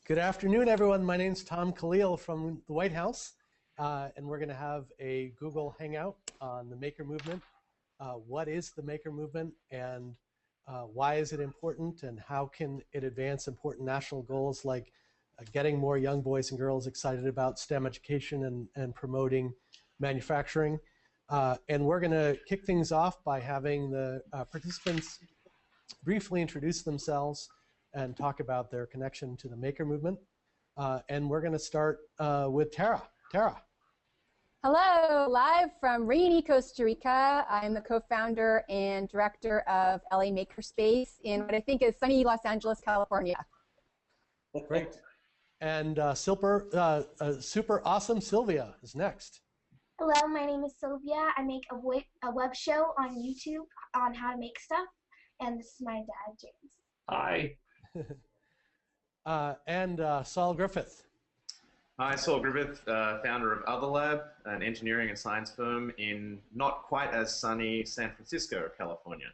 Good afternoon, everyone. My name's Tom Kalil from the White House, and we're going to have a Google Hangout on the Maker Movement. What is the Maker Movement, and why is it important, and how can it advance important national goals like getting more young boys and girls excited about STEM education and promoting manufacturing? And we're going to kick things off by having the participants briefly introduce themselves and talk about their connection to the Maker Movement. And we're going to start with Tara. Tara. Hello, live from rainy Costa Rica. I'm the co-founder and director of LA Makerspace in what I think is sunny Los Angeles, California. Great. And super awesome Sylvia is next. Hello, my name is Sylvia. I make a web show on YouTube on how to make stuff, and this is my dad, James. Hi. And Saul Griffith. Hi, Saul Griffith, founder of Other Lab, an engineering and science firm in not quite as sunny San Francisco, California.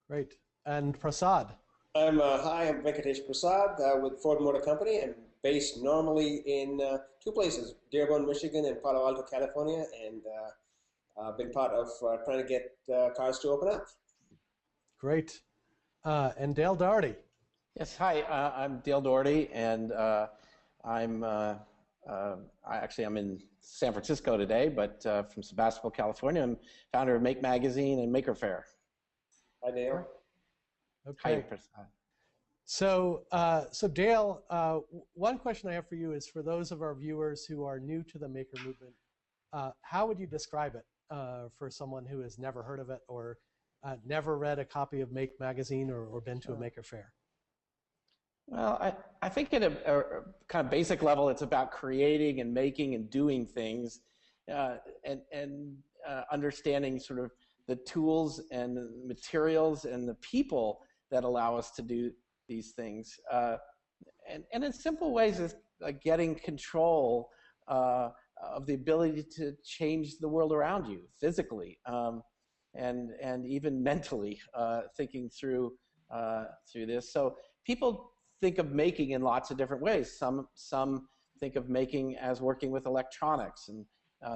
Great. And Prasad. I'm Venkatesh Prasad with Ford Motor Company. I'm based normally in two places, Dearborn, Michigan and Palo Alto, California, and I've been part of trying to get cars to open up. Great. And Dale Doherty. Yes, hi, I'm Dale Doherty, and I'm in San Francisco today, but from Sebastopol, California. I'm founder of Make Magazine and Maker Faire. Hi, Dale. Okay. Hi, Prasad. So Dale, one question I have for you is for those of our viewers who are new to the Maker Movement, how would you describe it for someone who has never heard of it or never read a copy of Make Magazine or been to a Maker Faire? Well, I think at a kind of basic level, it's about creating and making and doing things and understanding sort of the tools and the materials and the people that allow us to do these things. And in simple ways, it's like getting control of the ability to change the world around you physically and even mentally, thinking through this. So people think of making in lots of different ways. Some think of making as working with electronics, and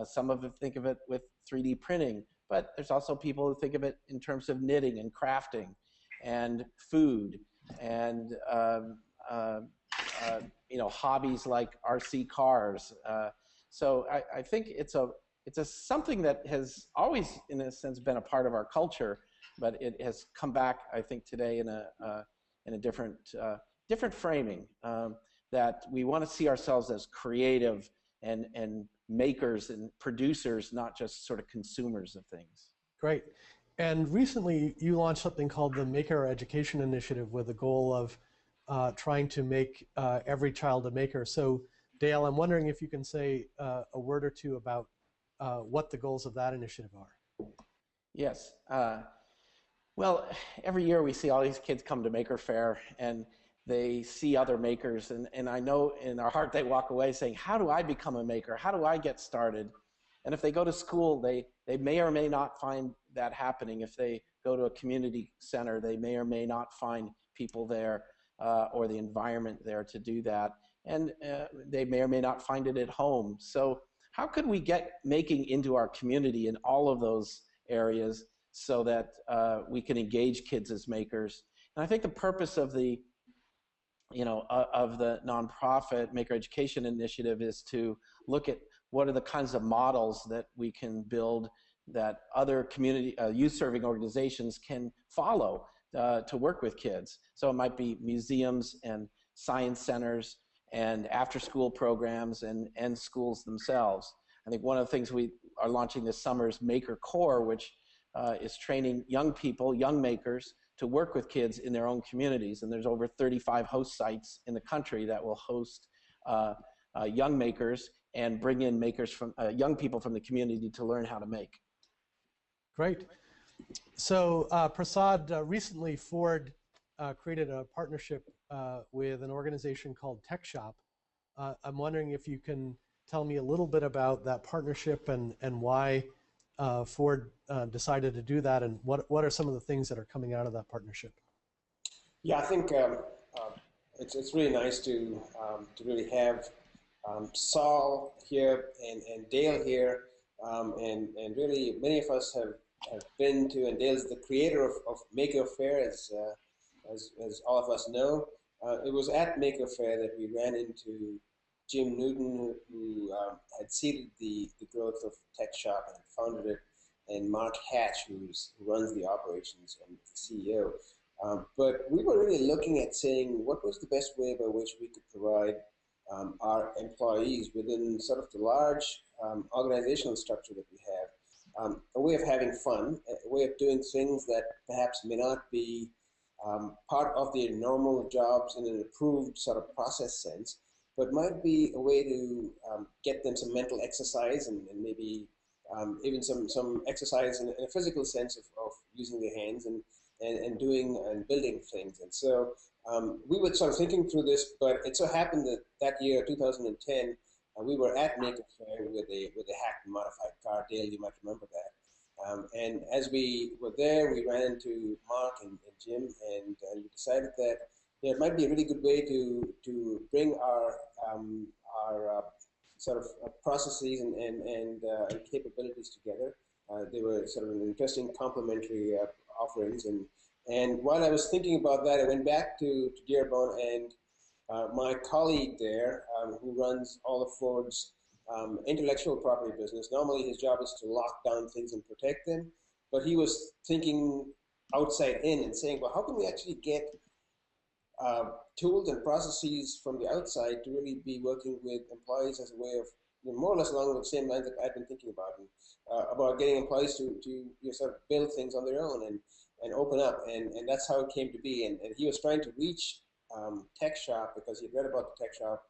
some of them think of it with 3D printing. But there's also people who think of it in terms of knitting and crafting, and food, and hobbies like RC cars. So I think it's something that has always, in a sense, been a part of our culture, but it has come back, I think, today in a different framing, that we want to see ourselves as creative and makers and producers, not just sort of consumers of things. Great. And recently you launched something called the Maker Education Initiative with the goal of trying to make every child a maker. So Dale, I'm wondering if you can say a word or two about what the goals of that initiative are. Yes. Well, every year we see all these kids come to Maker Faire, and they see other makers, and I know in our heart they walk away saying, how do I become a maker? How do I get started? And if they go to school, they may or may not find that happening. If they go to a community center, they may or may not find people there or the environment there to do that. And they may or may not find it at home. So how could we get making into our community in all of those areas so that we can engage kids as makers? And I think the purpose of the nonprofit Maker Education Initiative is to look at what are the kinds of models that we can build that other community youth-serving organizations can follow to work with kids. So it might be museums and science centers and after-school programs and schools themselves. I think one of the things we are launching this summer is Maker Core, which is training young people, young makers, to work with kids in their own communities, and there's over 35 host sites in the country that will host young makers and bring in makers from young people from the community to learn how to make. Great. So Prasad, recently Ford created a partnership with an organization called Tech Shop. I'm wondering if you can tell me a little bit about that partnership and why Ford decided to do that, and what are some of the things that are coming out of that partnership? Yeah, I think It's really nice to really have Saul here and Dale here, and really many of us have been to, and Dale's the creator of Maker Faire, as all of us know. It was at Maker Faire that we ran into Jim Newton, who had seeded the growth of Tech Shop and founded it, and Mark Hatch, who runs the operations and the CEO. But we were really looking at saying what was the best way by which we could provide our employees within sort of the large organizational structure that we have, a way of having fun, a way of doing things that perhaps may not be part of their normal jobs in an approved sort of process sense, but might be a way to get them some mental exercise and maybe even some exercise in a physical sense of using their hands and doing and building things. And so we were sort of thinking through this, but it so happened that that year, 2010, we were at Maker Faire with a hacked and modified car. Dale, you might remember that. And as we were there, we ran into Mark and Jim, and we decided that it might be a really good way to bring our sort of processes and capabilities together. They were sort of an interesting complementary offerings. And while I was thinking about that, I went back to Dearborn, and my colleague there, who runs all of Ford's intellectual property business, normally his job is to lock down things and protect them, but he was thinking outside in and saying, well, how can we actually get tools and processes from the outside to really be working with employees as a way of, more or less along the same lines that I've been thinking about, and about getting employees to sort of build things on their own and open up, and that's how it came to be. And he was trying to reach Tech Shop because he'd read about the Tech Shop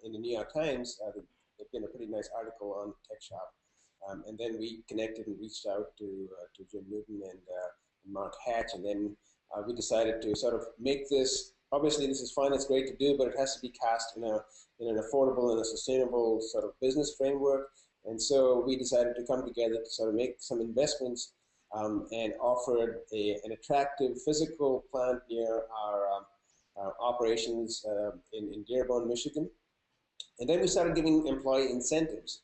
in the New York Times. There'd been a pretty nice article on Tech Shop, and then we connected and reached out to Jim Newton and Mark Hatch, and then we decided to sort of make this. Obviously, this is fun, it's great to do, but it has to be cast in an affordable and a sustainable sort of business framework. And so we decided to come together to sort of make some investments and offered an attractive physical plant near our operations in Dearborn, Michigan. And then we started giving employee incentives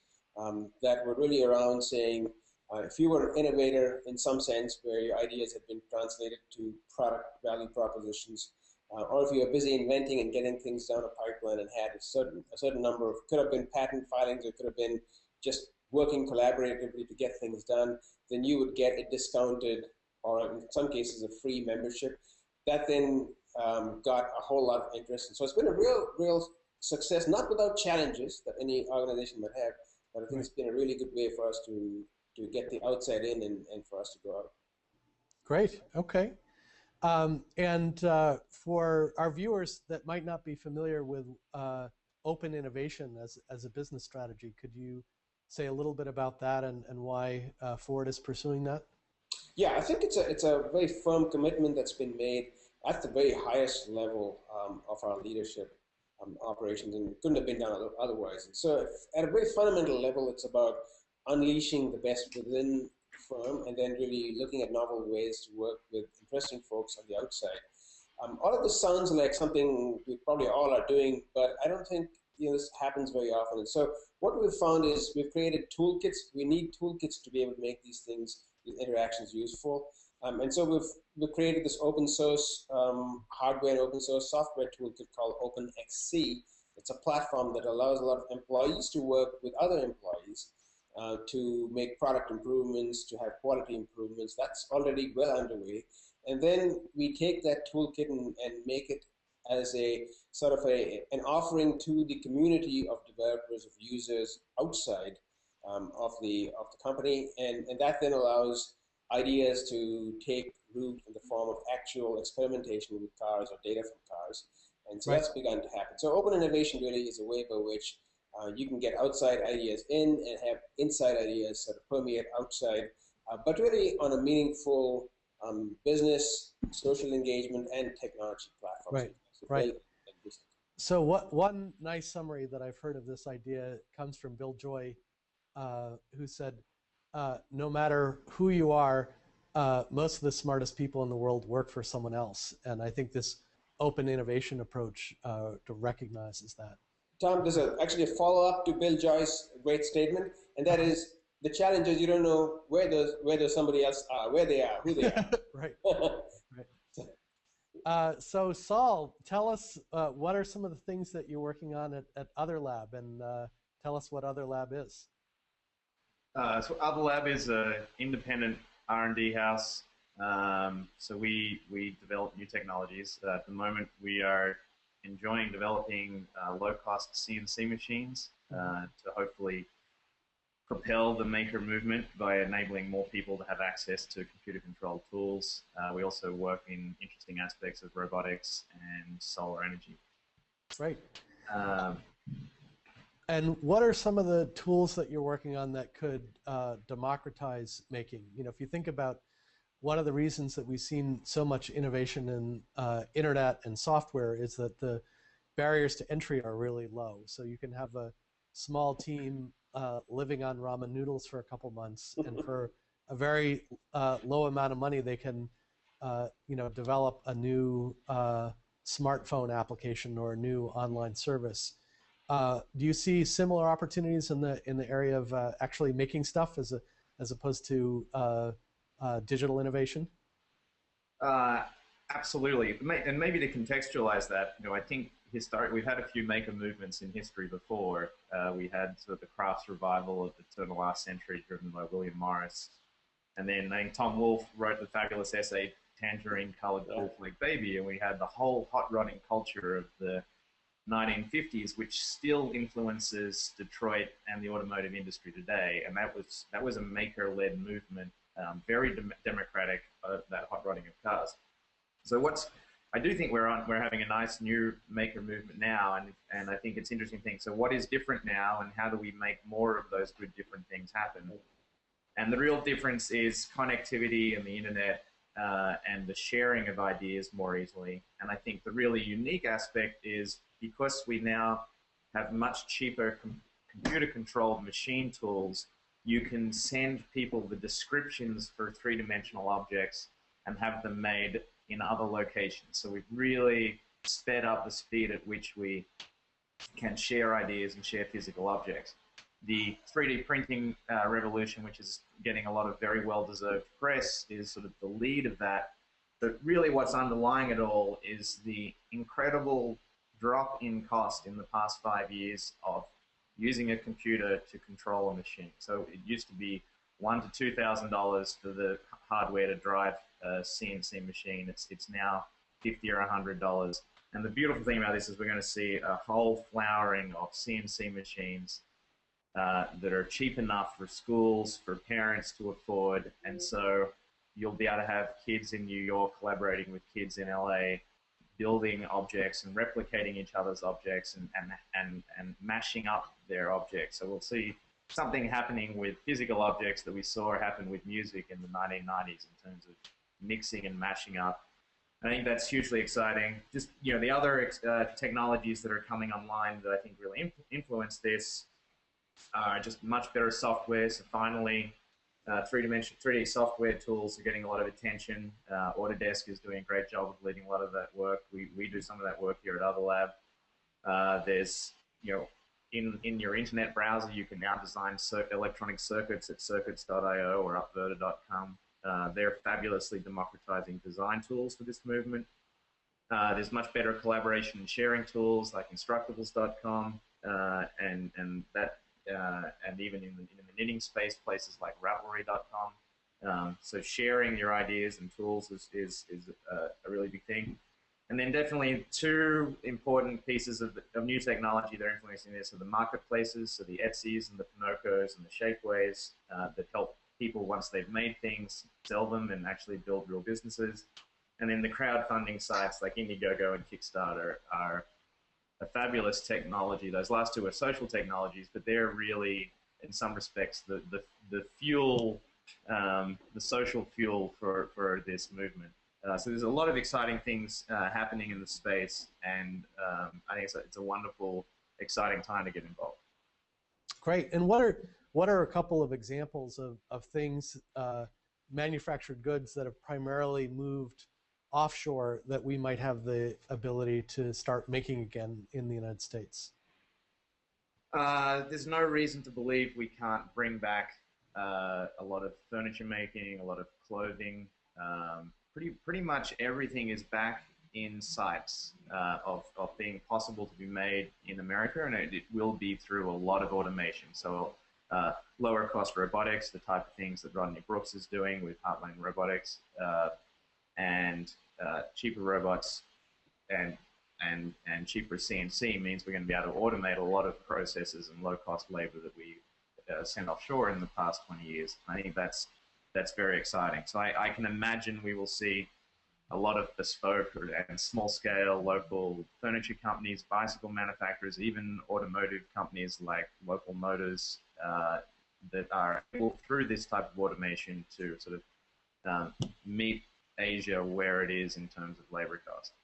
that were really around saying, if you were an innovator in some sense, where your ideas had been translated to product value propositions, or if you were busy inventing and getting things down a pipeline and had a certain number of, could have been patent filings, or could have been just working collaboratively to get things done, then you would get a discounted, or in some cases a free membership. That then got a whole lot of interest. And so it's been a real success, not without challenges that any organization might have, but I think it's been a really good way for us to get the outside in and for us to go out. Great. Okay. And for our viewers that might not be familiar with open innovation as a business strategy, could you say a little bit about that and why Ford is pursuing that? Yeah, I think it's a very firm commitment that's been made at the very highest level of our leadership operations, and it couldn't have been done otherwise. And so at a very fundamental level, it's about unleashing the best within the firm and then really looking at novel ways to work with interesting folks on the outside. All of this sounds like something we probably all are doing, but I don't think this happens very often. And so what we've found is we've created toolkits. We need toolkits to be able to make these things, these interactions useful. And so we've created this open source hardware and open source software toolkit called OpenXC. It's a platform that allows a lot of employees to work with other employees to make product improvements, to have quality improvements. That's already well underway. And then we take that toolkit and make it as a sort of an offering to the community of developers, of users outside of the company, and that then allows ideas to take root in the form of actual experimentation with cars or data from cars. And so that's begun to happen. So open innovation really is a way by which you can get outside ideas in and have inside ideas sort of permeate outside, but really on a meaningful business, social engagement, and technology platform. Right. So one nice summary that I've heard of this idea comes from Bill Joy, who said, no matter who you are, most of the smartest people in the world work for someone else. And I think this open innovation approach to recognizes that. Tom, there's actually a follow-up to Bill Joyce's great statement, and that is the challenge is you don't know where those somebody else are, where they are, who they are. Right. Right. So Saul, tell us what are some of the things that you're working on at Other Lab, and tell us what Other Lab is. So Other Lab is an independent R&D house. So we develop new technologies. At the moment, we are enjoying developing low-cost CNC machines to hopefully propel the maker movement by enabling more people to have access to computer-controlled tools. We also work in interesting aspects of robotics and solar energy. Great. And what are some of the tools that you're working on that could democratize making? You know, if you think about one of the reasons that we've seen so much innovation in internet and software is that the barriers to entry are really low. So you can have a small team living on ramen noodles for a couple months, and for a very low amount of money, they can, you know, develop a new smartphone application or a new online service. Do you see similar opportunities in the area of actually making stuff as opposed to digital innovation? Absolutely, and maybe to contextualize that, you know, I think we've had a few maker movements in history before. We had sort of the crafts revival of the turn of the last century, driven by William Morris, and then I think Tom Wolfe wrote the fabulous essay "Tangerine-Colored Cornflake Baby," and we had the whole hot rodding culture of the 1950s, which still influences Detroit and the automotive industry today. And that was a maker-led movement, very democratic, that hot rodding of cars. So I do think we're having a nice new maker movement now, and I think it's an interesting thing. So what is different now, and how do we make more of those good different things happen? And the real difference is connectivity and the internet and the sharing of ideas more easily. And I think the really unique aspect is because we now have much cheaper computer-controlled machine tools, you can send people the descriptions for three-dimensional objects and have them made in other locations. So we've really sped up the speed at which we can share ideas and share physical objects. The 3D printing revolution, which is getting a lot of very well-deserved press, is sort of the lead of that. But really what's underlying it all is the incredible drop in cost in the past 5 years of using a computer to control a machine. So it used to be $1,000 to $2,000 for the hardware to drive a CNC machine. It's now $50 or $100. And the beautiful thing about this is we're going to see a whole flowering of CNC machines that are cheap enough for schools, for parents to afford. And so you'll be able to have kids in New York collaborating with kids in LA, building objects and replicating each other's objects and mashing up their objects. So we'll see something happening with physical objects that we saw happen with music in the 1990s in terms of mixing and mashing up. I think that's hugely exciting. Just, you know, the other technologies that are coming online that I think really influence this are just much better software. So finally, 3D software tools are getting a lot of attention. Autodesk is doing a great job of leading a lot of that work. We do some of that work here at Other Lab. There's, you know, in your internet browser, you can now design electronic circuits at circuits.io or upverter.com. They're fabulously democratizing design tools for this movement. There's much better collaboration and sharing tools like Instructables.com and even in the knitting space, places like Ravelry.com. So sharing your ideas and tools is a really big thing. And then definitely two important pieces of new technology that are influencing this are the marketplaces, so the Etsy's and the Pinocchos and the Shapeways that help people, once they've made things, sell them and actually build real businesses. And then the crowdfunding sites like Indiegogo and Kickstarter are a fabulous technology. Those last two are social technologies, but they're really, in some respects, the fuel, the social fuel for this movement. So there's a lot of exciting things happening in the space, and I think it's a wonderful, exciting time to get involved. Great. And what are a couple of examples of things, manufactured goods that have primarily moved offshore that we might have the ability to start making again in the United States? There's no reason to believe we can't bring back a lot of furniture making, a lot of clothing. Pretty much everything is back in sights of being possible to be made in America, and it will be through a lot of automation. So lower cost robotics, the type of things that Rodney Brooks is doing with Heartland Robotics, and cheaper robots and cheaper CNC means we're going to be able to automate a lot of processes and low-cost labor that we sent offshore in the past 20 years. I think that's very exciting. So I can imagine we will see a lot of bespoke and small-scale local furniture companies, bicycle manufacturers, even automotive companies like Local Motors that are able, through this type of automation, to sort of meet Asia where it is in terms of labor cost.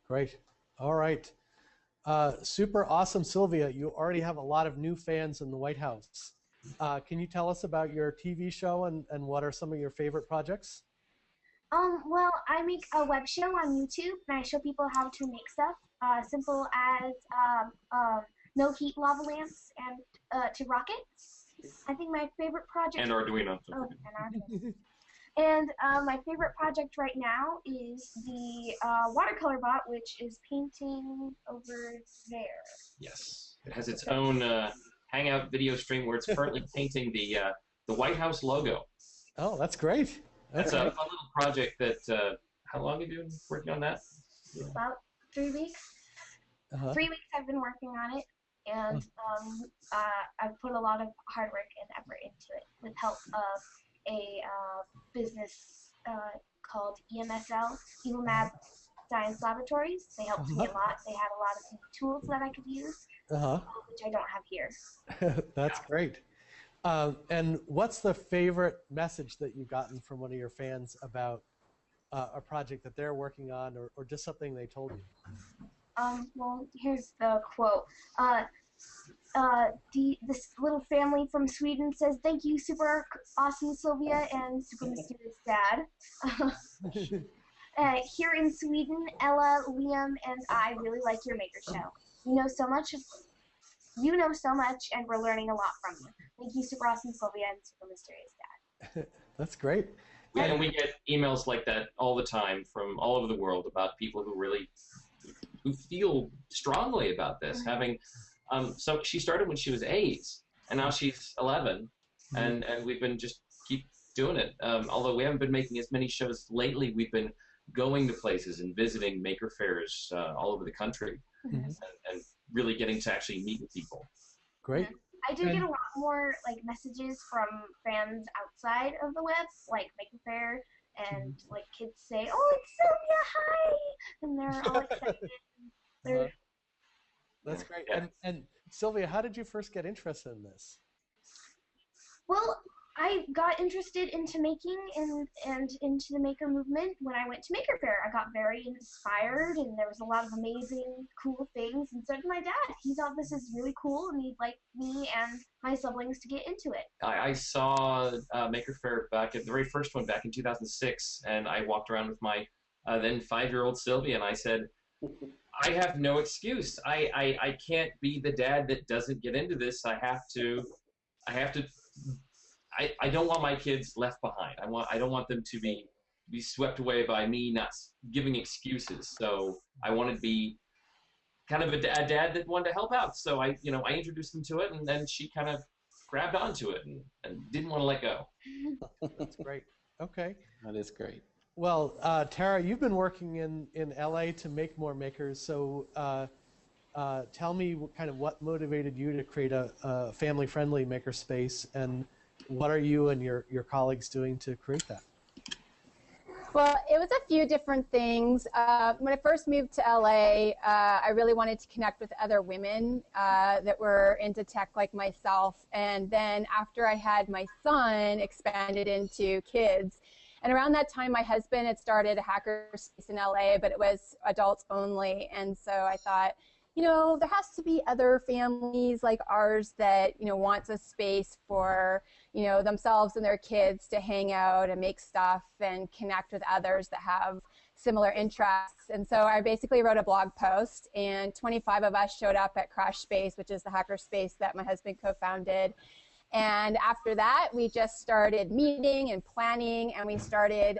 Great. All right. Super awesome, Sylvia. You already have a lot of new fans in the White House. Can you tell us about your TV show and what are some of your favorite projects? Well, I make a web show on YouTube, and I show people how to make stuff, simple as no heat lava lamps and to rockets. I think my favorite project... And Arduino. Oh, and Arduino. And my favorite project right now is the watercolor bot, which is painting over there. Yes, it has its own Hangout video stream where it's currently painting the White House logo. Oh, that's great. That's a fun little project that, how long have you been working on that? About 3 weeks. 3 weeks I've been working on it, and I've put a lot of hard work and effort into it with help of a business called EMSL, Evil Mab Science Laboratories. They helped me a lot. They had a lot of tools that I could use, which I don't have here. That's great. And what's the favorite message that you've gotten from one of your fans about a project that they're working on, or just something they told you? Well, here's the quote. This little family from Sweden says, "Thank you, super awesome Sylvia and super mysterious dad." Here in Sweden, Ella, Liam, and I really like your maker show. You know so much, and we're learning a lot from you. Thank you, super awesome Sylvia and super mysterious dad. That's great. And we get emails like that all the time from all over the world about people who feel strongly about this. Having so she started when she was 8, and now she's 11, and we've been just keep doing it. Although we haven't been making as many shows lately, we've been going to places and visiting maker fairs all over the country, and really getting to actually meet with people. Great. I do get a lot more like messages from fans outside of the web, like Maker Faire, and like kids say, "Oh, it's Sylvia, hi!" and they're all excited. That's great. And Sylvia, how did you first get interested in this? Well, I got interested into making and into the maker movement when I went to Maker Faire. I got very inspired, and there was a lot of amazing, cool things, and so did my dad. He thought this is really cool, and he'd like me and my siblings to get into it. I saw Maker Faire back at the very first one back in 2006, and I walked around with my then 5-year-old Sylvia, and I said, I have no excuse. I can't be the dad that doesn't get into this. I don't want my kids left behind. I don't want them to be swept away by me not giving excuses. So I wanted to be kind of a dad that wanted to help out. So I introduced them to it, and then she kind of grabbed onto it and didn't want to let go. That's great. Okay. That is great. Well, Tara, you've been working in LA to make more makers. So tell me what motivated you to create a family-friendly makerspace, and what are you and your colleagues doing to create that? Well, it was a few different things. When I first moved to LA, I really wanted to connect with other women that were into tech like myself. And then after I had my son, expanded into kids. And around that time, my husband had started a hackerspace in LA, but it was adults only. And so I thought, there has to be other families like ours that, wants a space for, themselves and their kids to hang out and make stuff and connect with others that have similar interests. And so I basically wrote a blog post, and 25 of us showed up at Crash Space, which is the hacker space that my husband co-founded. And after that, we just started meeting and planning, and we started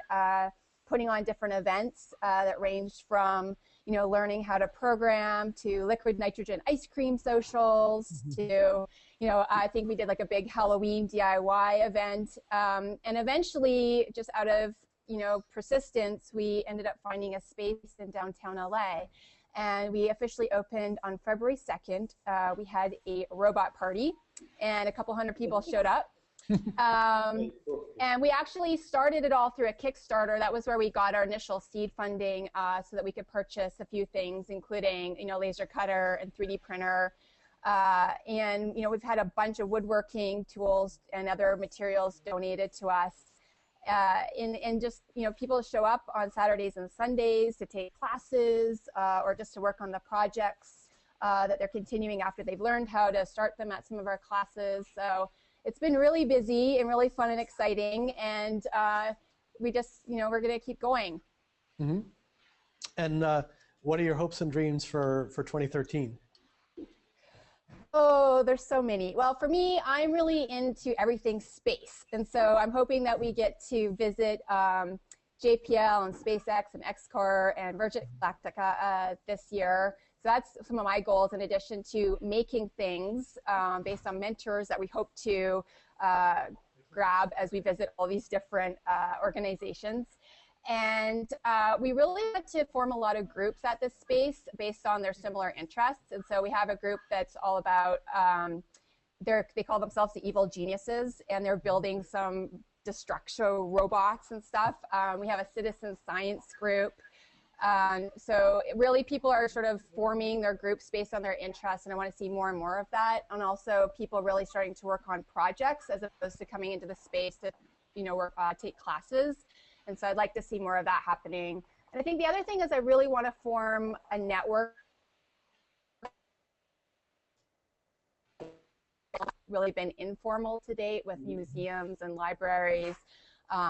putting on different events that ranged from, you know, learning how to program to liquid nitrogen ice cream socials to, you know, I think we did like a big Halloween DIY event. And eventually, just out of, you know, persistence, we ended up finding a space in downtown LA. And we officially opened on February 2nd. We had a robot party, and a couple hundred people showed up. And we actually started it all through a Kickstarter. That was where we got our initial seed funding so that we could purchase a few things, including, you know, laser cutter and 3D printer. And, you know, we've had a bunch of woodworking tools and other materials donated to us. And just, you know, people show up on Saturdays and Sundays to take classes or just to work on the projects that they're continuing after they've learned how to start them at some of our classes. So it's been really busy and really fun and exciting, and we just, you know, we're going to keep going. Mm-hmm. And what are your hopes and dreams for 2013? Oh, there's so many. Well, for me, I'm really into everything space, and so I'm hoping that we get to visit JPL and SpaceX and XCOR and Virgin Galactica this year. So that's some of my goals, in addition to making things based on mentors that we hope to grab as we visit all these different organizations. And we really want to form a lot of groups at this space based on their similar interests. And so we have a group that's all about, they call themselves the Evil Geniuses, and they're building some destructo robots and stuff. We have a citizen science group. So really people are sort of forming their groups based on their interests, and I want to see more and more of that. And also people really starting to work on projects as opposed to coming into the space to, you know, work, take classes. And so I'd like to see more of that happening. And I think the other thing is I really want to form a network. Really been informal to date with museums and libraries,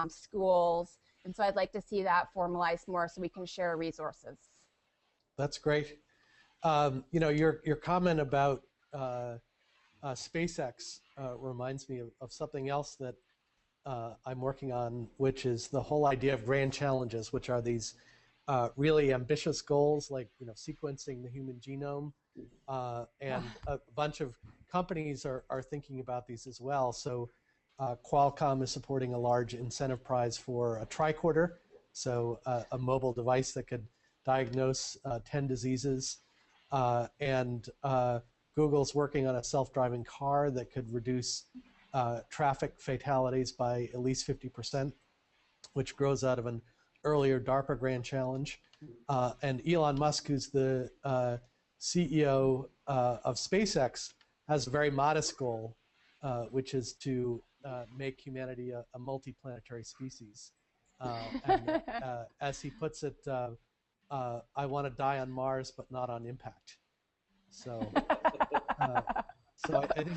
schools. And so I'd like to see that formalized more so we can share resources. That's great. You know, your comment about SpaceX reminds me of something else that I'm working on, which is the whole idea of grand challenges, which are these really ambitious goals, like, you know, sequencing the human genome. And a bunch of companies are thinking about these as well. So Qualcomm is supporting a large incentive prize for a tricorder, so a mobile device that could diagnose 10 diseases. And Google's working on a self-driving car that could reduce traffic fatalities by at least 50%, which grows out of an earlier DARPA grand challenge. And Elon Musk, who's the CEO of SpaceX, has a very modest goal, which is to make humanity a multi-planetary species. And as he puts it, I want to die on Mars, but not on impact. So, so I think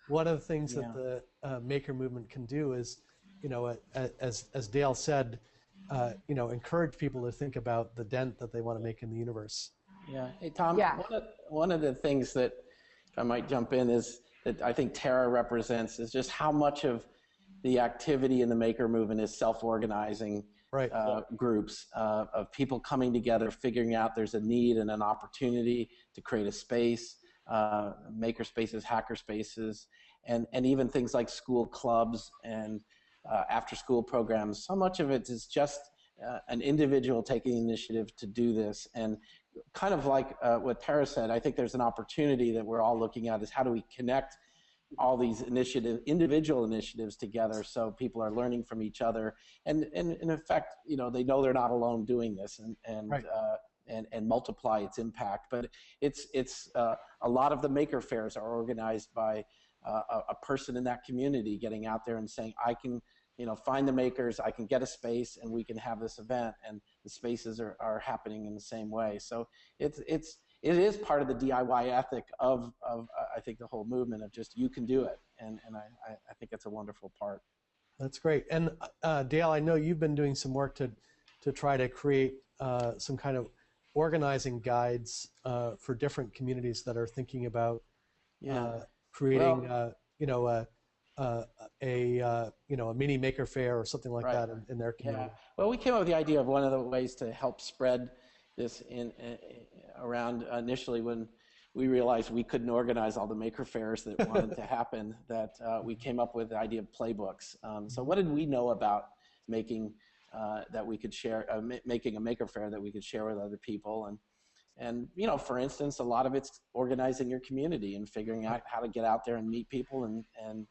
one of the things that the maker movement can do is, you know, as Dale said, you know, encourage people to think about the dent that they want to make in the universe. Yeah. Hey, Tom, yeah. One of the things that, if I might jump in, is that I think Tara represents is just how much of the activity in the maker movement is self-organizing groups of people coming together, figuring out there's a need and an opportunity to create a space, maker spaces, hacker spaces, and even things like school clubs and after-school programs. So much of it is just an individual taking initiative to do this. And kind of like what Tara said, I think there's an opportunity that we're all looking at is how do we connect all these individual initiatives together so people are learning from each other. And in effect, you know, they know they're not alone doing this and multiply its impact. But it's a lot of the maker fairs are organized by a person in that community getting out there and saying, I can, you know, find the makers, I can get a space, and we can have this event, and the spaces are happening in the same way. So it is part of the DIY ethic of I think the whole movement of just you can do it, and I think it's a wonderful part. That's great. And Dale, I know you've been doing some work to try to create some kind of organizing guides for different communities that are thinking about creating, a mini maker fair or something like that in their community. Yeah. Well, we came up with the idea of one of the ways to help spread this around initially when we realized we couldn't organize all the maker fairs that wanted to happen, that we came up with the idea of playbooks. So what did we know about making that we could share, making a maker fair that we could share with other people? And for instance, a lot of it's organizing your community and figuring out how to get out there and meet people and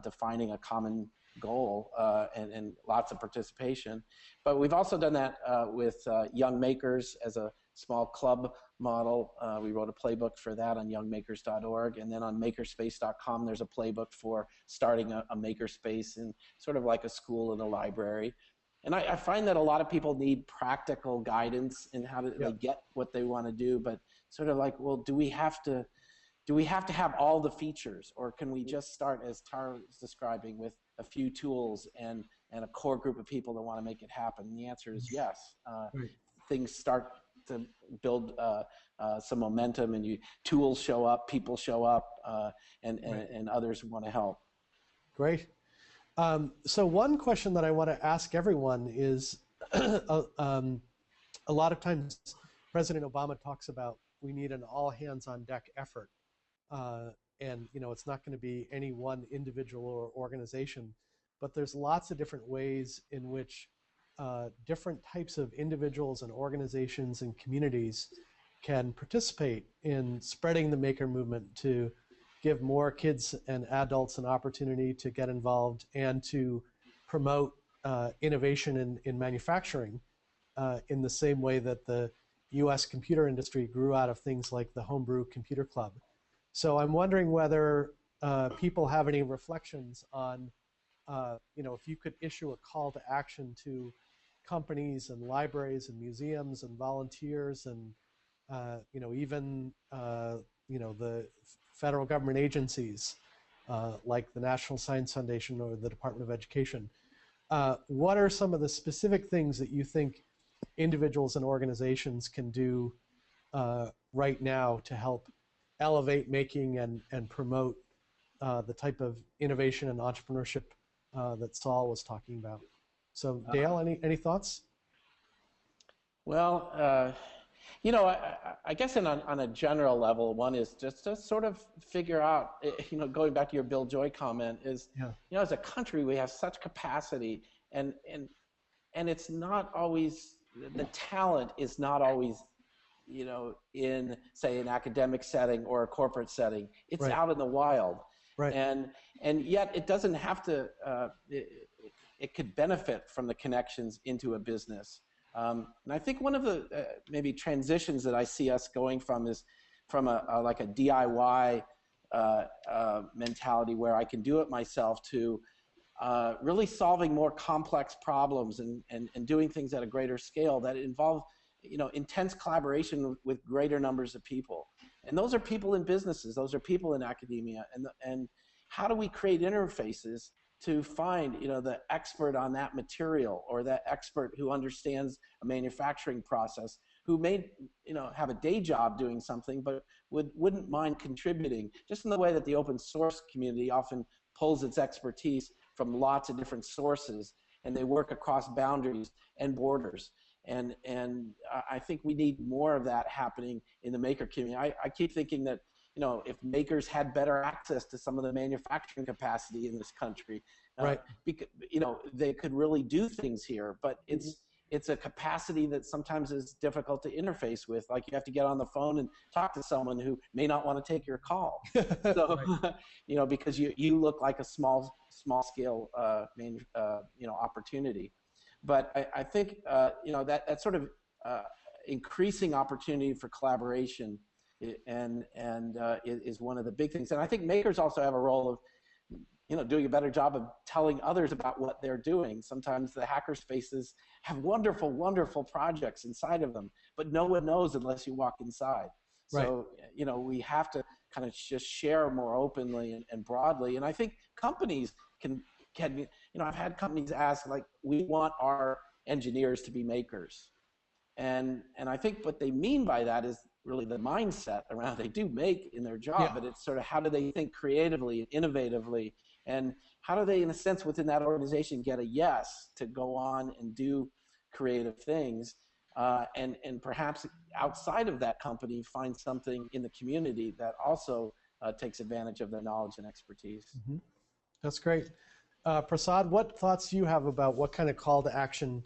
defining a common goal and lots of participation. But we've also done that with young makers as a small club model. We wrote a playbook for that on youngmakers.org, and then on makerspace.com there's a playbook for starting a makerspace in sort of like a school and a library. And I find that a lot of people need practical guidance in how to they get what they want to do, but sort of like, well, do we have to have all the features, or can we just start, as Tara was describing, with a few tools and a core group of people that want to make it happen? And the answer is yes. Things start to build some momentum, and tools show up, people show up, and others want to help. Great. So one question that I want to ask everyone is, a lot of times President Obama talks about we need an all-hands-on-deck effort. And it's not going to be any one individual or organization, but there's lots of different ways in which different types of individuals and organizations and communities can participate in spreading the maker movement to give more kids and adults an opportunity to get involved and to promote innovation in manufacturing in the same way that the US computer industry grew out of things like the Homebrew Computer Club. So I'm wondering whether people have any reflections on, if you could issue a call to action to companies and libraries and museums and volunteers and, even, the federal government agencies like the National Science Foundation or the Department of Education. What are some of the specific things that you think individuals and organizations can do right now to help elevate making and promote the type of innovation and entrepreneurship that Saul was talking about? So Dale, any thoughts? Well, I guess on a general level, one is just to sort of figure out, going back to your Bill Joy comment, is, as a country, we have such capacity, and it's not always, the talent is not always, in, say, an academic setting or a corporate setting. It's out in the wild. Right. And yet it doesn't have to, it could benefit from the connections into a business. And I think one of the maybe transitions that I see us going from is from like a DIY mentality where I can do it myself to really solving more complex problems and doing things at a greater scale that involve intense collaboration with greater numbers of people. And those are people in businesses, those are people in academia, and how do we create interfaces to find the expert on that material, or that expert who understands a manufacturing process, who may have a day job doing something but wouldn't mind contributing, just in the way that the open source community often pulls its expertise from lots of different sources, and they work across boundaries and borders. And I think we need more of that happening in the maker community. I keep thinking that if makers had better access to some of the manufacturing capacity in this country, because, they could really do things here. But it's a capacity that sometimes is difficult to interface with. Like, you have to get on the phone and talk to someone who may not want to take your call. So, because you look like a small scale opportunity. But I think that sort of increasing opportunity for collaboration is one of the big things. And I think makers also have a role of doing a better job of telling others about what they're doing. Sometimes the hacker spaces have wonderful, wonderful projects inside of them, but no one knows unless you walk inside. So we have to kind of just share more openly and broadly. And I think companies can I've had companies ask, like, we want our engineers to be makers. And I think what they mean by that is really the mindset around they do make in their job, but it's sort of how do they think creatively and innovatively, and how do they, in a sense, within that organization get a yes to go on and do creative things, and perhaps outside of that company find something in the community that also takes advantage of their knowledge and expertise. Mm-hmm. That's great. Prasad, what thoughts do you have about what kind of call to action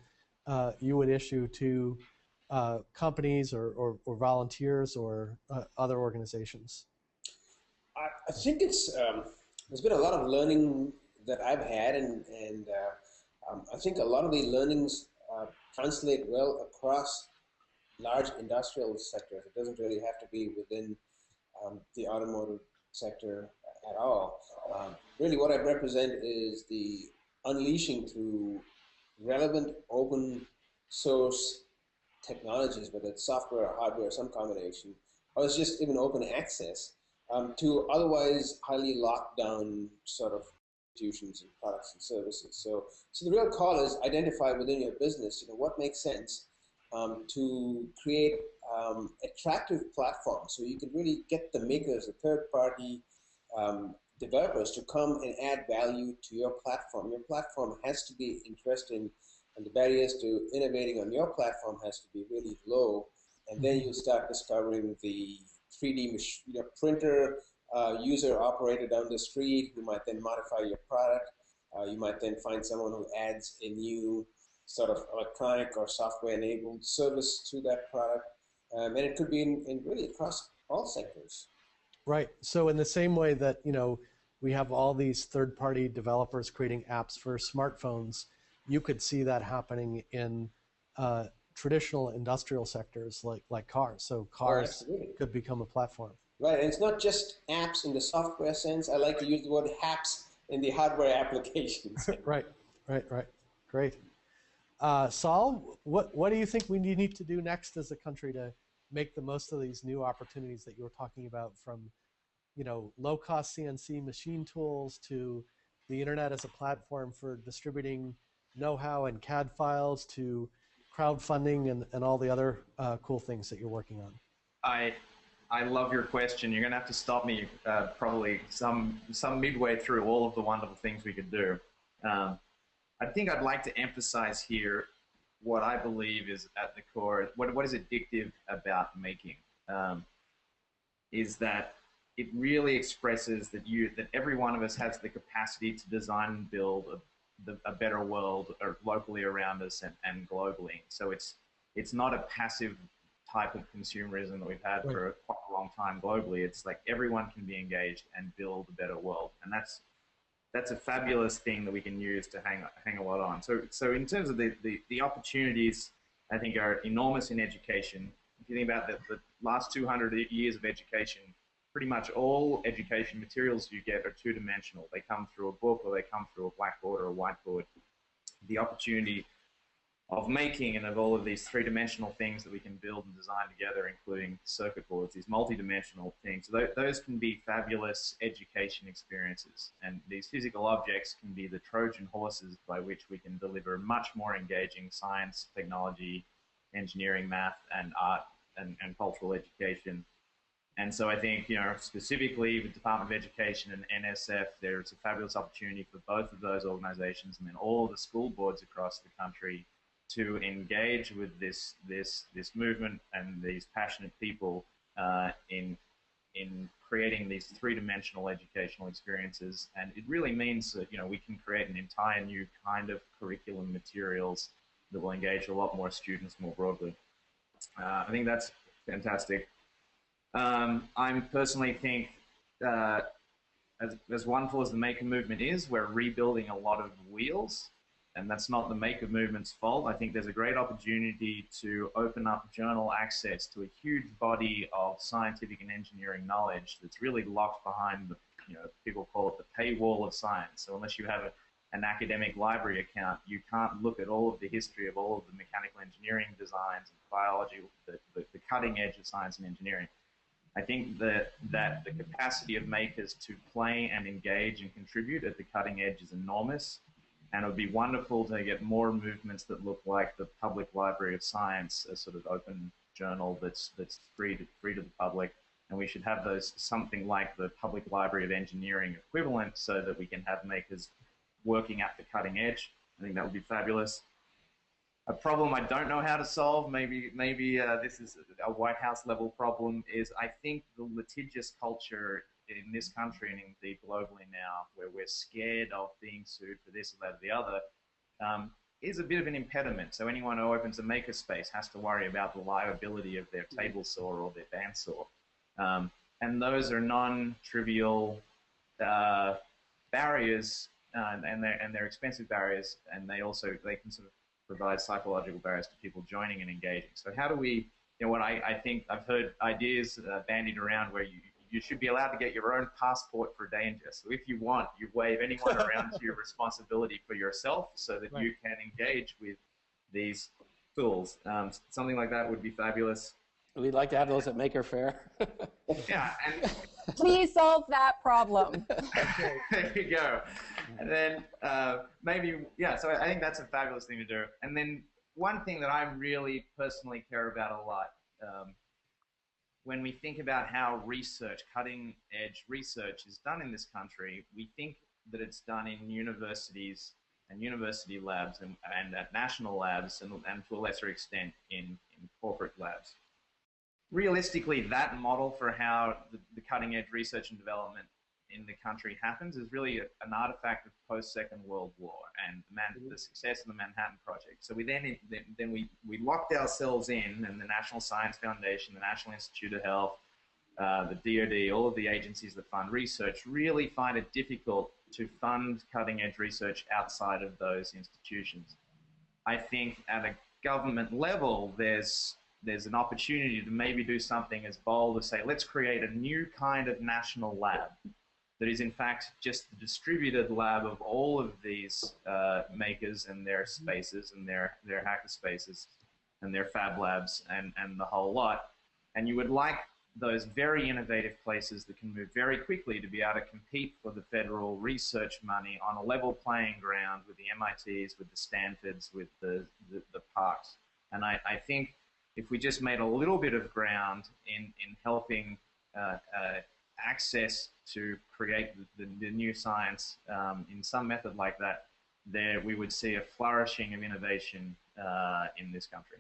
you would issue to companies or volunteers or other organizations? I think there's been a lot of learning that I've had, and I think a lot of the learnings translate well across large industrial sectors. It doesn't really have to be within the automotive sector at all. Really what I represent is the unleashing through relevant open source technologies, whether it's software or hardware or some combination, or it's just even open access to otherwise highly locked down sort of institutions and products and services. So the real call is identify within your business, what makes sense to create attractive platforms so you can really get the makers, the third-party developers to come and add value to your platform. Your platform has to be interesting, and the barriers to innovating on your platform has to be really low. And then you start discovering the 3D printer user operator down the street who might then modify your product. You might then find someone who adds a new sort of electronic or software-enabled service to that product. And it could be in really across all sectors. Right. So in the same way that, we have all these third-party developers creating apps for smartphones, you could see that happening in traditional industrial sectors like cars. So cars could become a platform. Right, and it's not just apps in the software sense. I like to use the word apps in the hardware applications. Right. Great. Saul, what do you think we need to do next as a country to make the most of these new opportunities that you were talking about, from low-cost CNC machine tools to the internet as a platform for distributing know-how and CAD files to crowdfunding and all the other cool things that you're working on? I love your question. You're going to have to stop me probably some midway through all of the wonderful things we could do. I think I'd like to emphasize here what I believe is at the core, what is addictive about making, is that it really expresses that every one of us has the capacity to design and build a better world locally around us and globally. So it's not a passive type of consumerism that we've had for quite a long time globally. It's like everyone can be engaged and build a better world, and that's a fabulous thing that we can use to hang a lot on. So in terms of the opportunities, I think are enormous in education. If you think about the last 200 years of education, pretty much all education materials you get are two-dimensional. They come through a book or they come through a blackboard or a whiteboard. The opportunity of making and of all of these three-dimensional things that we can build and design together, including circuit boards, these multi-dimensional things, those can be fabulous education experiences. And these physical objects can be the Trojan horses by which we can deliver much more engaging science, technology, engineering, math, and art and cultural education. And so I think, specifically the Department of Education and NSF, there's a fabulous opportunity for both of those organizations and then all the school boards across the country to engage with this movement and these passionate people in creating these three-dimensional educational experiences. And it really means that we can create an entire new kind of curriculum materials that will engage a lot more students more broadly. I think that's fantastic. I personally think as wonderful as the maker movement is, we're rebuilding a lot of wheels. And that's not the maker movement's fault. I think there's a great opportunity to open up journal access to a huge body of scientific and engineering knowledge that's really locked behind the, people call it the paywall of science. So unless you have an academic library account, you can't look at all of the history of all of the mechanical engineering designs and biology, the cutting edge of science and engineering. I think that the capacity of makers to play and engage and contribute at the cutting edge is enormous. And it would be wonderful to get more movements that look like the Public Library of Science, a sort of open journal that's free to the public. And we should have those, something like the Public Library of Engineering equivalent, so that we can have makers working at the cutting edge. I think that would be fabulous. A problem I don't know how to solve, maybe this is a White House level problem, is I think the litigious culture in this country and indeed globally now, where we're scared of being sued for this or that or the other, is a bit of an impediment. So anyone who opens a makerspace has to worry about the liability of their table saw or their bandsaw. And those are non-trivial barriers, and they're expensive barriers, and they can sort of provide psychological barriers to people joining and engaging. So how do we, what I think I've heard ideas bandied around where you should be allowed to get your own passport for danger. So if you want, you wave anyone around to your responsibility for yourself, so that you can engage with these tools. Something like that would be fabulous. We'd like to have those at Maker Faire. Yeah, and Please solve that problem. there you go. And then maybe, yeah, so I think that's a fabulous thing to do. And then one thing that I really personally care about a lot, when we think about how research, cutting edge research is done in this country, we think that it's done in universities and university labs and at national labs and to a lesser extent in corporate labs. Realistically, that model for how the cutting edge research and development in the country happens is really an artifact of post-Second World War and the success of the Manhattan Project. So we then we locked ourselves in, and the National Science Foundation, the National Institute of Health, the DoD, all of the agencies that fund research really find it difficult to fund cutting edge research outside of those institutions. I think at a government level, there's an opportunity to maybe do something as bold as say, let's create a new kind of national lab that is in fact just the distributed lab of all of these makers and their spaces and their hacker spaces and their fab labs and the whole lot. And you would like those very innovative places that can move very quickly to be able to compete for the federal research money on a level playing ground with the MITs, with the Stanfords, with the Parks. And I think if we just made a little bit of ground in helping access to create the new science in some method like that, there we would see a flourishing of innovation in this country.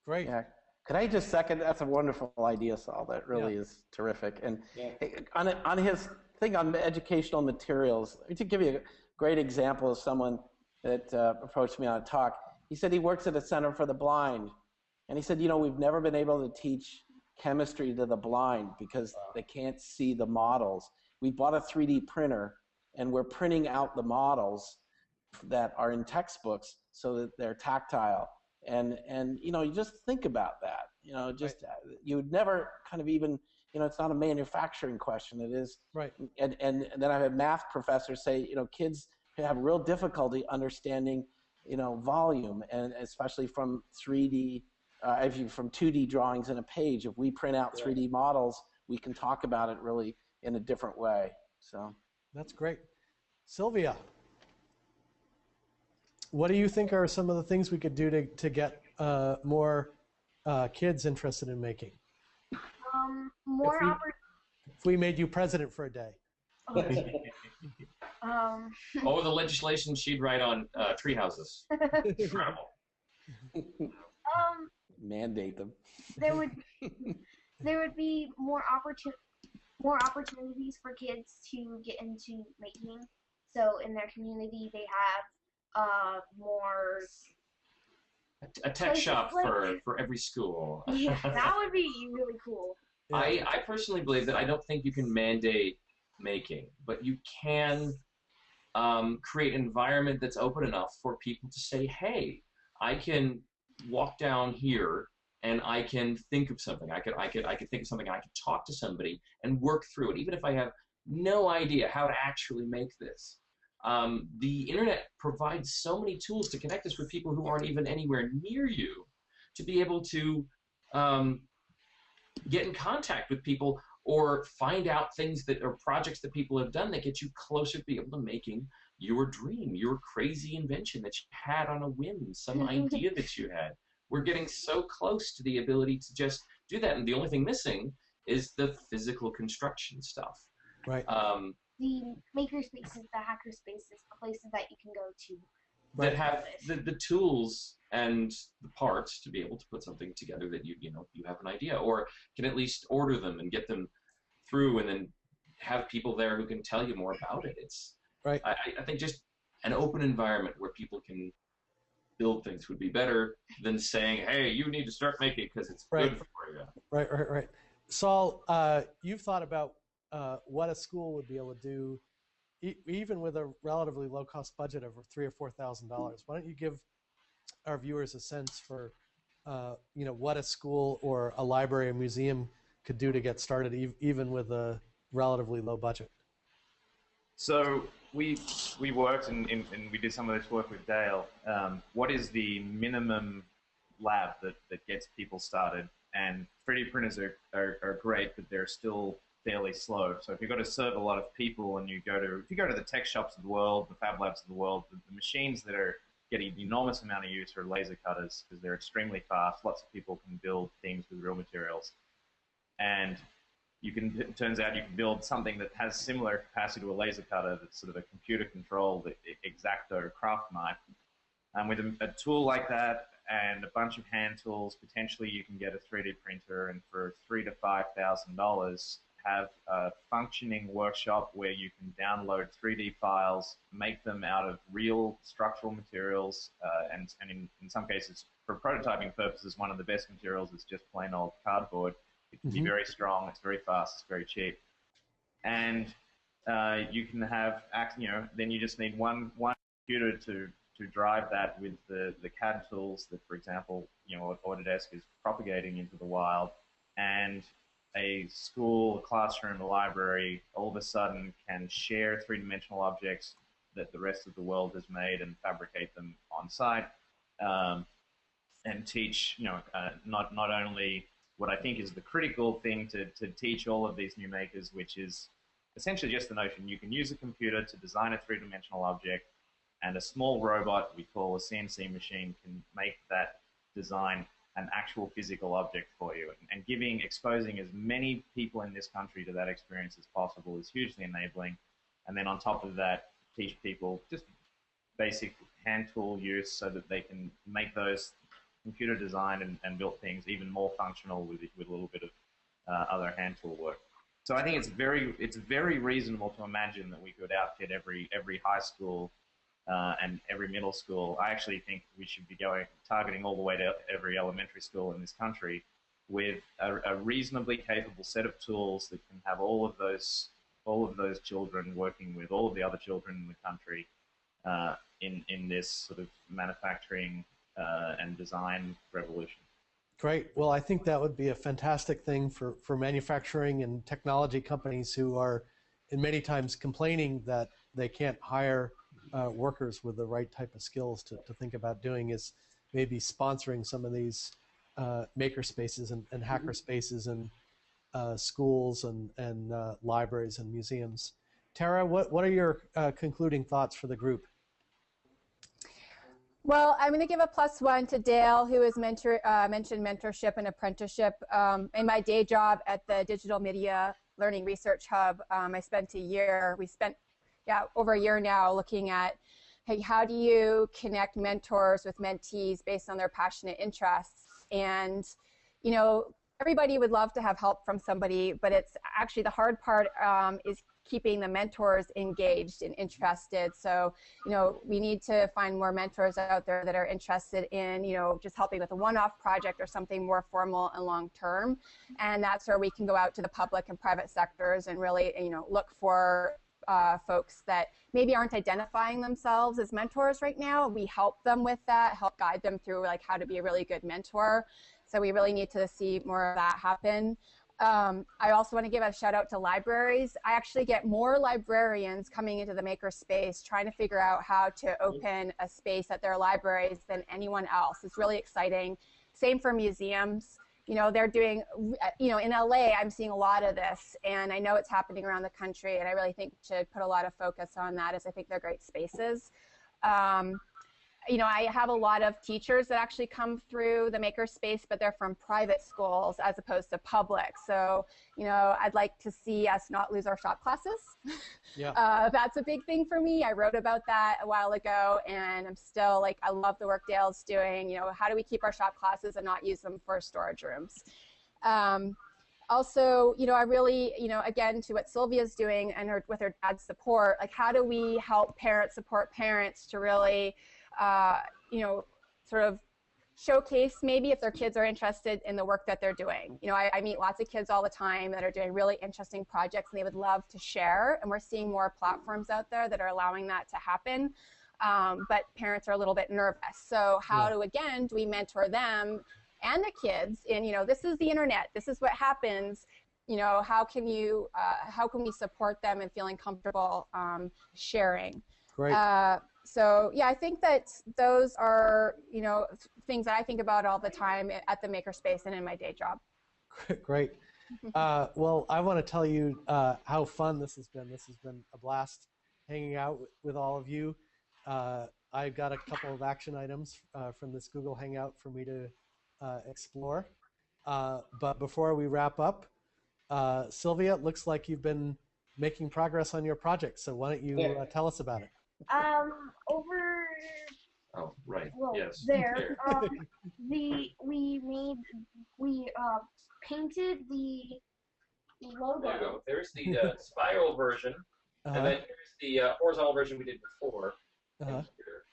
Great. Yeah. Could I just second? That's a wonderful idea, Saul. That really is terrific. And on his thing on educational materials, to give you a great example of someone that approached me on a talk, he said he works at a Center for the Blind. And he said, we've never been able to teach chemistry to the blind because they can't see the models. We bought a 3D printer, and we're printing out the models that are in textbooks so that they're tactile. And you just think about that. You would never kind of even, it's not a manufacturing question. It is. Right. And then I had math professors say, kids have real difficulty understanding, volume, and especially from 3D. From 2D drawings in a page, if we print out 3D models, we can talk about it really in a different way. So that's great. Sylvia, what do you think are some of the things we could do to get more kids interested in making? If we made you president for a day. Oh, the legislation she'd write on tree houses. Incredible. Mandate them. There would be more opportunities for kids to get into making. So in their community, they have more. A tech shop for every school. Yeah, that would be really cool. Yeah. I personally believe that I don't think you can mandate making, but you can create an environment that's open enough for people to say, hey, I can walk down here and I can think of something. I could think of something. I could talk to somebody and work through it, even if I have no idea how to actually make this. The internet provides so many tools to connect us with people who aren't even anywhere near you, to be able to get in contact with people or find out things that are projects that people have done that get you closer to be able to making your dream, your crazy invention that you had on a whim, some idea that you had. We're getting so close to the ability to just do that, and the only thing missing is the physical construction stuff. Right. The maker spaces, the hacker spaces, the places that you can go to. That have the tools and the parts to be able to put something together that you have an idea, or can at least order them and get them through, and then have people there who can tell you more about it. It's right. I think just an open environment where people can build things would be better than saying, hey, you need to start making because it's good for you. Right. Saul, you've thought about what a school would be able to do even with a relatively low-cost budget of $3,000 or $4,000. Why don't you give our viewers a sense for, what a school or a library or museum could do to get started, even with a relatively low budget? So we worked and we did some of this work with Dale. What is the minimum lab that gets people started? And 3D printers are great, but they're still fairly slow. So if you've got to serve a lot of people, and if you go to the tech shops of the world, the fab labs of the world, the machines that are getting an enormous amount of use are laser cutters because they're extremely fast. Lots of people can build things with real materials, and it turns out you can build something that has similar capacity to a laser cutter that's sort of a computer-controlled X-Acto craft knife. And with a tool like that and a bunch of hand tools, potentially you can get a 3D printer, and for $3,000 to $5,000 have a functioning workshop where you can download 3D files, make them out of real structural materials, and in some cases, for prototyping purposes, one of the best materials is just plain old cardboard. It can be very strong, it's very fast, it's very cheap. And you can have, then you just need one computer to drive that with the CAD tools that, for example, Autodesk is propagating into the wild, and a school, a classroom, a library all of a sudden can share three-dimensional objects that the rest of the world has made and fabricate them on site, and teach, not only what I think is the critical thing to teach all of these new makers, which is essentially just the notion you can use a computer to design a three-dimensional object, and a small robot we call a CNC machine can make that design an actual physical object for you. And exposing as many people in this country to that experience as possible is hugely enabling. And then on top of that, teach people just basic hand tool use so that they can make those computer design and built things even more functional with a little bit of other hand tool work. So I think it's very reasonable to imagine that we could outfit every high school and every middle school. I actually think we should be targeting all the way to every elementary school in this country with a reasonably capable set of tools that can have all of those children working with all of the other children in the country in this sort of manufacturing and design revolution. Great. Well, I think that would be a fantastic thing for manufacturing and technology companies who are in many times complaining that they can't hire workers with the right type of skills to think about doing, is maybe sponsoring some of these maker spaces and hacker spaces in schools and libraries and museums. Tara, what are your concluding thoughts for the group? Well, I'm going to give a +1 to Dale, who has mentioned mentorship and apprenticeship. In my day job at the Digital Media Learning Research Hub, we spent over a year now looking at, hey, how do you connect mentors with mentees based on their passionate interests? And, everybody would love to have help from somebody, but it's actually the hard part is keeping the mentors engaged and interested. So, we need to find more mentors out there that are interested in, just helping with a one-off project or something more formal and long-term. And that's where we can go out to the public and private sectors and really, look for folks that maybe aren't identifying themselves as mentors right now. We help them with that, help guide them through like how to be a really good mentor. So we really need to see more of that happen. I also want to give a shout out to libraries. I actually get more librarians coming into the maker space trying to figure out how to open a space at their libraries than anyone else. It's really exciting. Same for museums. they're doing, in LA, I'm seeing a lot of this, and I know it's happening around the country, and I really think we should put a lot of focus on that, as I think they're great spaces. I have a lot of teachers that actually come through the makerspace, but they're from private schools as opposed to public. So, I'd like to see us not lose our shop classes. Yeah. That's a big thing for me. I wrote about that a while ago, and I'm still I love the work Dale's doing. How do we keep our shop classes and not use them for storage rooms? Also, I really, again, to what Sylvia's doing and with her dad's support, how do we help parents support parents to really sort of showcase maybe if their kids are interested in the work that they're doing. I meet lots of kids all the time that are doing really interesting projects and they would love to share, and we're seeing more platforms out there that are allowing that to happen, but parents are a little bit nervous. So how do we mentor them and the kids in, this is the internet, this is what happens, how can we support them in feeling comfortable sharing? Great. So yeah, I think that those are, things that I think about all the time at the Makerspace and in my day job. Great. Well, I want to tell you how fun this has been. This has been a blast hanging out with all of you. I've got a couple of action items from this Google Hangout for me to explore. But before we wrap up, Sylvia, it looks like you've been making progress on your project. So why don't you tell us about it? Over. Oh, right. Well, Yes. there. We painted the logo. There you go. There's the spiral version, and then here's the horizontal version we did before. And here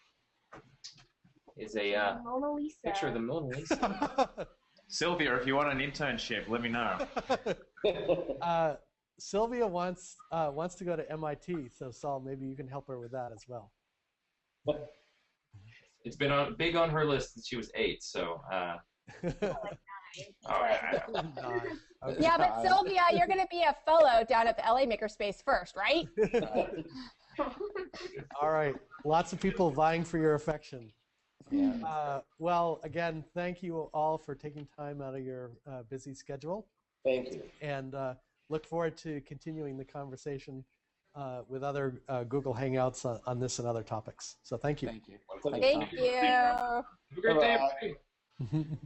is a Mona Lisa. picture of the Mona Lisa. Sylvia, if you want an internship, let me know. Sylvia wants to go to MIT, so Saul, maybe you can help her with that as well. It's been big on her list since she was 8, so. Yeah, but Sylvia, you're going to be a fellow down at the LA Makerspace first, right? All right, lots of people vying for your affection. Yeah. Well, again, thank you all for taking time out of your busy schedule. Thank you. And look forward to continuing the conversation with other Google Hangouts on this and other topics. So thank you. Thank you. Thank you. Have a great day, everybody.